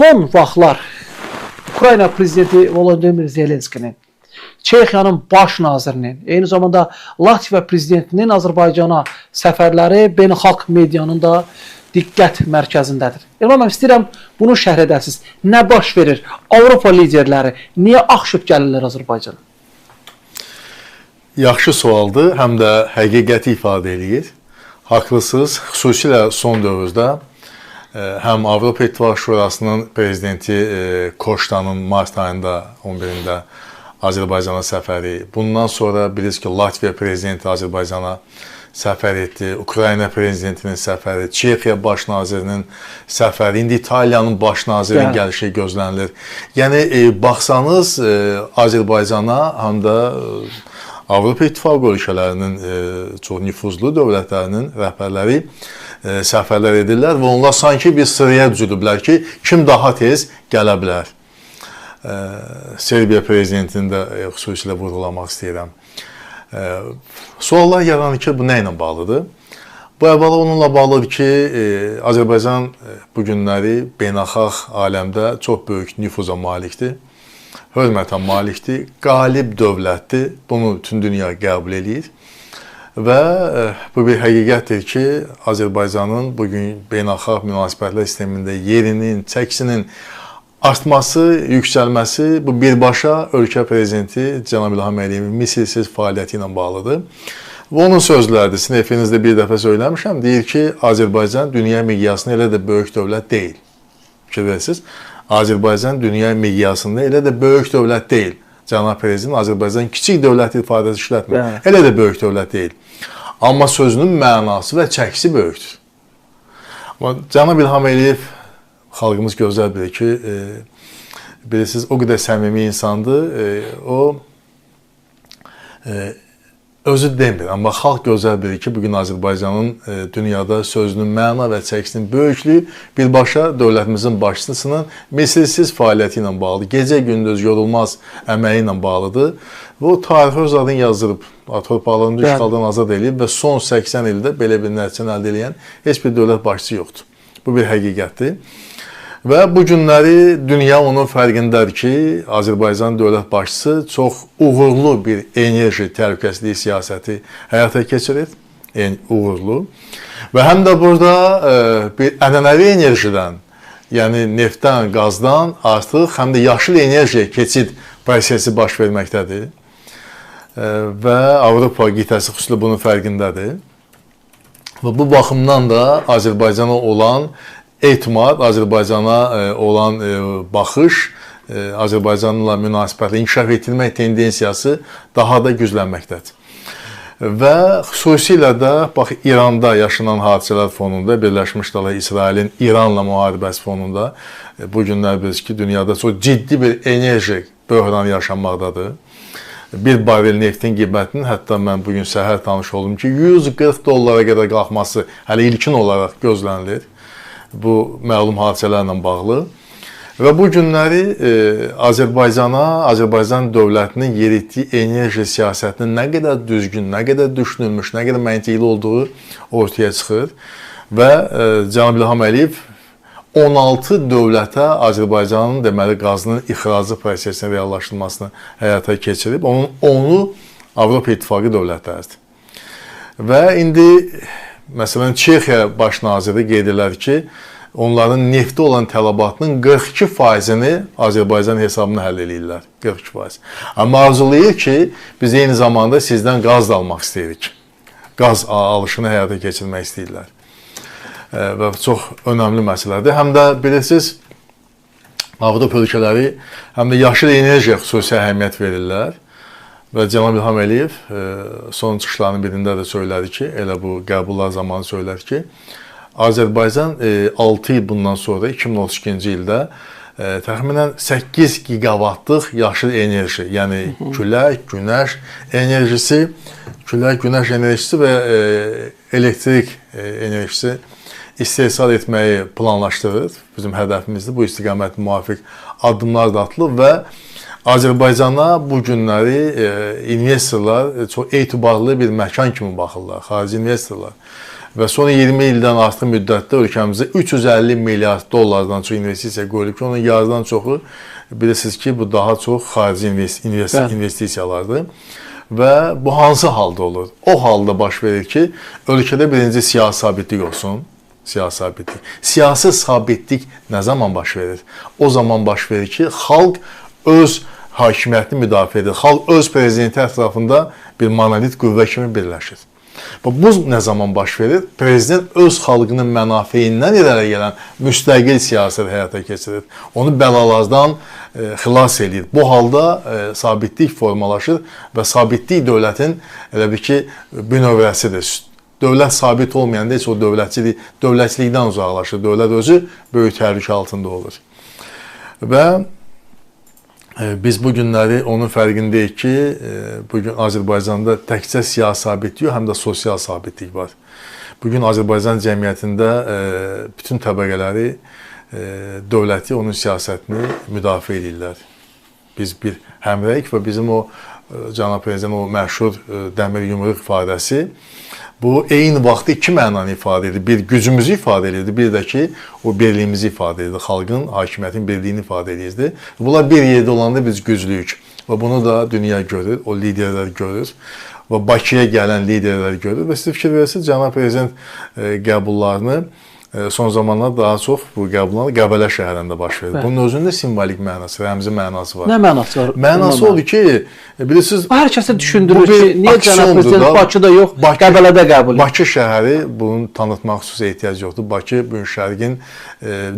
son vaxtlar Ukrayna prezidenti Volodymyr Zelenskinin, Çexiyanın baş nazirinin, eyni zamanda Latviya prezidentinin Azərbaycana səfərləri beynəlxalq medianın da diqqət mərkəzindədir. Elman mən istəyirəm bunu şərh edəsiniz. Nə baş verir? Avropa liderləri niyə axışıb gəlirlər Azərbaycana? Yaxşı sualdır, həm də həqiqəti ifadə edir. Haqlısınız, xüsusilə son dövrdə həm Avropa İttifaqı Şurasının prezidenti Koştanın mart ayında 11-də Azərbaycana səfəri, bundan sonra bilirsiniz ki, Latviya prezidenti Azərbaycana səfər etdi, Ukrayna prezidentinin səfəri, Çexiya baş nazirinin səfəri, indi İtaliyanın baş nazirinin gəlişi gözlənilir. Yəni, baxsanız Azərbaycana həm də Avropa İttifaqı ölkələrinin çox nüfuzlu dövlətlərinin rəhbərləri səfərlər edirlər və onlar sanki bir sıraya düzülüblər ki, kim daha tez gələ bilər. Serbiya prezidentini də xüsusilə vurğulamaq istəyirəm. Suallar yaranır ki, bu nə ilə bağlıdır? Bu əvvəla onunla bağlıdır ki, Azərbaycan bu günləri beynəlxalq aləmdə çox böyük nüfuza malikdir, hörmətə malikdir, qalib dövlətdir, bunu bütün dünya qəbul edir. Və bu bir həqiqətdir ki, Azərbaycanın bugün beynəlxalq münasibətlər sistemində yerinin, çəkisinin artması, yüksəlməsi bu birbaşa ölkə prezidenti Cənab İlham Əliyevin misilsiz fəaliyyəti ilə bağlıdır. Və onun sözləridir, sizin efinizdə bir dəfə söyləmişəm, deyir ki, Azərbaycan dünya miqyasında elə də böyük dövlət deyil. Fikir verirsiniz, Azərbaycan dünya miqyasında elə də böyük dövlət deyil. Cənab prezident Azərbaycan kiçik dövlət ifadəsi işlətmir, elə də böyük dövlət deyil. Amma sözünün mənası və çəkisi böyükdür. Cənab İlham Əliyev xalqımız gözəl bilir ki, bilirsiniz, o qədər səmimi insandır, o özü demir, amma xalq gözəl bilir ki, bugün Azərbaycanın dünyada sözünün məna və çəkisinin böyüklüyü birbaşa dövlətimizin başçısının misilsiz fəaliyyəti ilə bağlıdır, gecə-gündüz yorulmaz əməyi ilə bağlıdır və o tarixi öz adını yazdırıb, torpaqlarını işğaldan azad edib və son 80 ildə belə bir nəticəni əldə edən heç bir dövlət başçısı yoxdur. Bu bir həqiqətdir. Və bu günləri dünya onun fərqindədir ki, Azərbaycan dövlət başçısı çox uğurlu bir enerji təhlükəsizlik siyasəti həyata keçirir, uğurlu. Və həm də burada bir ənənəvi enerjidən, yəni neftdən, qazdan artıq həm də yaşıl enerjiyə keçid prosesi baş verməkdədir. Və Avropa qitəsi xüsusilə bunun fərqindədir. Və bu baxımdan da Azərbaycana olan etimad, Azərbaycana olan baxış, Azərbaycanla münasibətlə inkişaf etdirmək tendensiyası daha da güclənməkdədir. Və xüsusilə də bax, İranda yaşanan hadisələr fonunda, Birləşmiş Ştatlar İsrailin İranla müharibəsi fonunda bu günlər bilirsiniz ki, dünyada çox ciddi bir enerji böhranı yaşanmaqdadır. Bir barel neftin qiymətinin, hətta mən bugün səhər tanış oldum ki, 140 dollara qədər qalxması hələ ilkin olaraq gözlənilir. Bu məlum hadisələrlə bağlı. Və bu günləri Azərbaycan dövlətinin yeritdiyi enerji siyasətinin nə qədər düzgün, nə qədər düşünülmüş, nə qədər məntiqli olduğu ortaya çıxır. Və Cənab İlham Əliyev 16 dövlətə Azərbaycanın deməli qazının ixracı prosesinin reallaşdırılmasını həyata keçirib. Onu Avropa İttifaqı dövlətləridir. Və indi məsələn, Çexiya baş naziri qeyd edir ki, onların neftə olan tələbatının 42%-ni Azərbaycan hesabına həll edirlər. 42%. Amma arzulayır ki, biz eyni zamanda sizdən qaz da almaq istəyirik. Qaz alışını həyata keçirmək istəyirlər. Və çox önəmli məsələdir. Həm də bilirsiniz, Avropa ölkələri həm də yaşıl enerjiyə xüsusi əhəmiyyət verirlər. Və Cənab İlham Əliyev son çıxışlarının birində də söylədi ki, elə bu qəbullar zamanı söylədi ki, Azərbaycan 6 il bundan sonra 2032-ci ildə təxminən 8 gigavatlıq yaşıl enerji, yəni külək, günəş enerjisi, günəş enerjisi və elektrik enerjisi istehsal etməyi planlaşdırır. Bizim hədəfimizdir, bu istiqamət müvafiq addımlar da atılıb və Azərbaycana bu günləri investorlar çox etibarlı bir məkan kimi baxırlar, xarici investorlar. və son 20 ildən artıq müddətdə ölkəmizə 350 milyard dollardan çox investisiya qoyulub ki, onun yarıdan çoxu bilirsiniz ki, bu daha çox xarici investisiyalardır. Və bu hansı halda olur? O halda baş verir ki, ölkədə birinci siyasi sabitlik olsun. Siyasi sabitlik nə zaman baş verir? O zaman baş verir ki, xalq öz hakimiyyətini müdafiə edir. Xalq öz prezidenti ətrafında bir monolit qüvvə kimi birləşir. Bu nə zaman baş verir? Prezident öz xalqının mənafelərindən irəli gələn müstəqil siyasət həyata keçirir. Onu bəlalardan xilas edir. Bu halda sabitlik formalaşır və sabitlik dövlətin elə bir ki, bünövrəsidir. Dövlət sabit olmayanda heç o dövlətçilikdən uzaqlaşır. Dövlət özü böyük təhlükə altında olur. Və biz bu günləri onun fərqindəyik ki, bugün Azərbaycanda təkcə siyasi sabitlik yox, həm də sosial sabitlik var. Bugün Azərbaycan cəmiyyətində bütün təbəqələri dövləti, onun siyasətini müdafiə edirlər. Biz bir həmrəyik və bizim o cənab prezident o məşhur dəmir yumruq ifadəsi bu eyni vaxtda iki mənanı ifadə edir. Bir gücümüzü ifadə edirdi, bir də ki o birliyimizi ifadə edirdi. Xalqın, hakimiyyətin birliyini ifadə edirdi. Bunlar bir yerdə olanda biz güclüyük və bunu da dünya görür, o liderlər görür və Bakıya gələn liderlər görür və siz fikir verirsiniz, cənab prezident qəbullarını son zamanlar daha çox bu qəbullar Qəbələ şəhərində baş verir. Bunun özündə simvolik mənası, rəmzi mənası var. Nə mənası var? Mənası odur ki, bilirsiniz, hər kəsə düşündürür ki, niyə cənab prezident Bakıda yox, Qəbələdə qəbul edir? Bakı şəhəri bunu tanıtmaq xüsusi ehtiyac yoxdur. Bakı bugün şərqin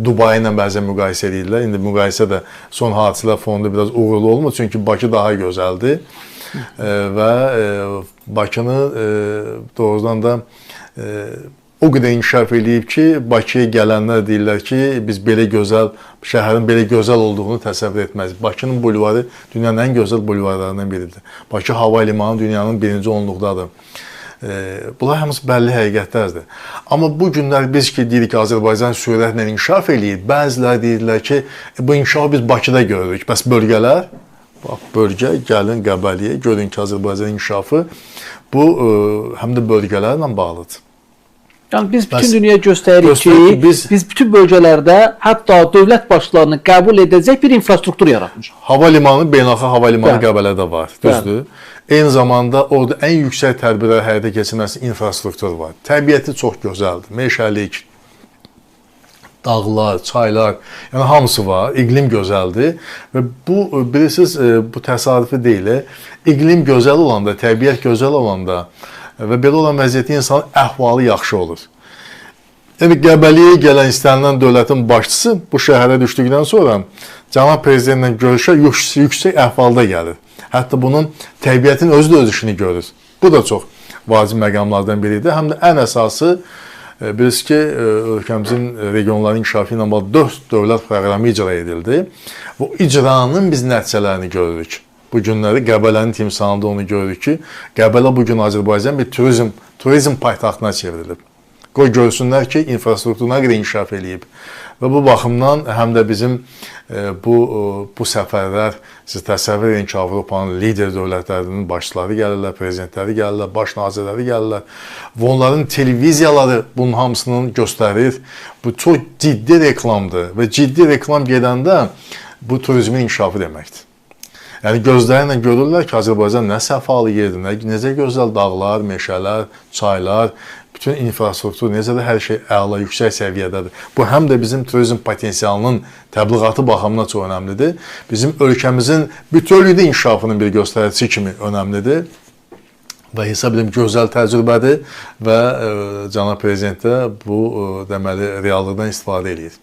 Dubai ilə bəzən müqayisə edirlər. İndi müqayisə də son hadisələr fonunda biraz uğurlu olmur, çünki Bakı daha gözəldir və Bakını doğrudan da o qədər inkişaf edib ki, Bakıya gələnlər deyirlər ki, biz belə gözəl, şəhərin belə gözəl olduğunu təsəvvür etməyiz. Bakının bulvarı dünyanın ən gözəl bulvarlarından biridir. Bakı hava limanı dünyanın birinci onluqdadır. Bunlar hamısı bəlli həqiqətlərdir. Amma bu günlər biz ki, deyirik ki, Azərbaycan sürətlə inkişaf eləyir. Bəzilər deyirlər ki, bu inkişafı biz Bakıda görürük. Bəs bölgələr? Bax, bölgə, gəlin Qəbəliyə, görün ki, Azərbaycan inkişafı bu həm də bölgələrlə bağlıdır. Yəni biz bütün dünyaya göstəririk ki, biz bütün bölgələrdə hətta dövlət başçılarını qəbul edəcək bir infrastruktur yaratmışıq. Hava limanı, beynəlxalq hava limanı Qəbələdə var, düzdür? Eyni zamanda orada ən yüksək tədbirlər həyata keçirilməsi infrastruktur var. Təbiəti çox gözəldir, meşəlik, dağlar, çaylar, yəni hamısı var, iqlim gözəldir və bu, bilirsiniz, bu təsadüfi deyil. İqlim gözəl olanda, təbiət gözəl olanda və belə olan vəziyyətdə insanın əhvalı yaxşı olur. Yəni, Qəbəliyə gələn istənilən dövlətin başçısı bu şəhərə düşdükdən sonra cənab prezidentlə görüşə yüksək əhvalda gəlir. Hətta bunun təbiətin özü də öz işini görür. Bu da çox vacib məqamlardan biridir. Həm də ən əsası, bilirsiniz ki, ölkəmizin regionların inkişafı ilə bağlı 4 dövlət proqramı icra edildi. Bu icranın biz nəticələrini görürük. Bu günləri Qəbələnin timsalında onu görürük ki, Qəbələ bugün Azərbaycan bir turizm paytaxtına çevrilib. Qoy görsünlər ki, infrastrukturuna qədər inkişaf eləyib. Və bu baxımdan həm də bizim bu səfərlər, siz təsəvvür edin ki, Avropanın lider dövlətlərinin başçıları gəlirlər, prezidentləri gəlirlər, baş nazirləri gəlirlər. Və onların televiziyaları bunun hamısını göstərir. Bu çox ciddi reklamdır və ciddi reklam gedəndə bu turizmin inkişafı deməkdir. Yəni gözlərlə görürlər ki, Azərbaycan nə səfalı yerdir, necə gözəl dağlar, meşələr, çaylar, bütün infrastruktur, necə də hər şey əla, yüksək səviyyədədir. Bu həm də bizim turizm potensialının təbliğatı baxımından çox önəmlidir. Bizim ölkəmizin bütövlükdə inkişafının bir göstəricisi kimi önəmlidir. Və hesab edirəm gözəl təcrübədir və cənab prezident də bu deməli reallıqdan istifadə edir.